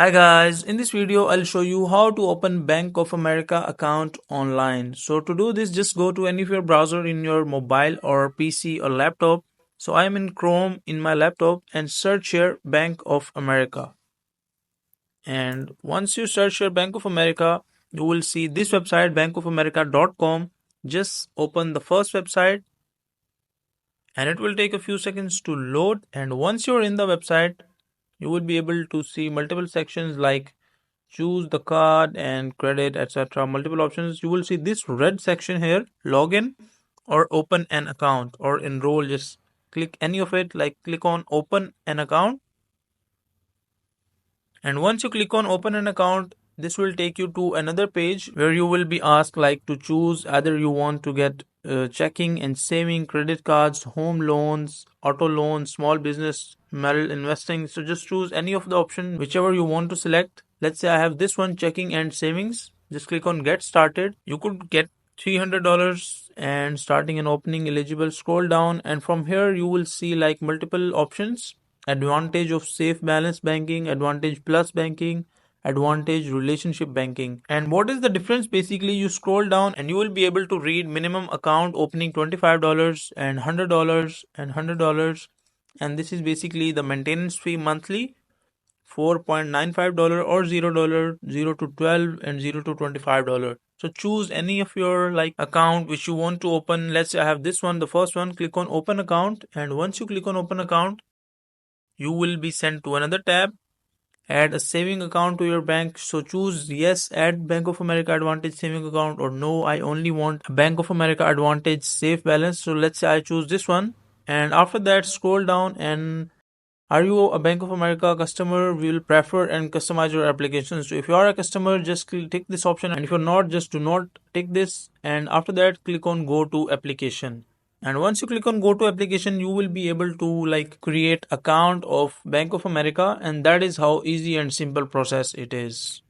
Hi guys, in this video I'll show you how to open Bank of America account online. So to do this, just go to any of your browser in your mobile or PC or laptop. So I'm in Chrome in my laptop and search here Bank of America. And once you search here Bank of America, you will see this website bankofamerica.com. Just open the first website and it will take a few seconds to load, and once you're in the website, you will be able to see multiple sections like choose the card and credit, etc. Multiple options. You will see this red section here, login or open an account or enroll. Just click any of it, like click on open an account, and once you click on open an account, this will take you to another page where you will be asked like to choose either you want to get checking and saving, credit cards, home loans, auto loans, small business, marital investing. So just choose any of the option, whichever you want to select. Let's say I have this one, checking and savings. Just click on get started. You could get $300 and starting and opening eligible. Scroll down and from here you will see like multiple options: advantage of safe balance banking, advantage plus banking, advantage relationship banking. And what is the difference? Basically, you scroll down and you will be able to read minimum account opening $25 and $100 and $100, and this is basically the maintenance fee monthly, $4.95 or $0, 0 to 12 and 0 to $25. So choose any of your like account which you want to open. Let's say I have this one, the first one. Click on open account, and once you click on open account, you will be sent to another tab, add a saving account to your bank. So choose yes, add Bank of America Advantage saving account, or no, I only want a Bank of America Advantage safe balance. So let's say I choose this one, and after that scroll down, and are you a Bank of America customer? We will prefer and customize your application. So if you are a customer, just tick this option, and if you're not, just do not tick this, and after that click on go to application. And once you click on go to application, you will be able to like create account of Bank of America, and that is how easy and simple process it is.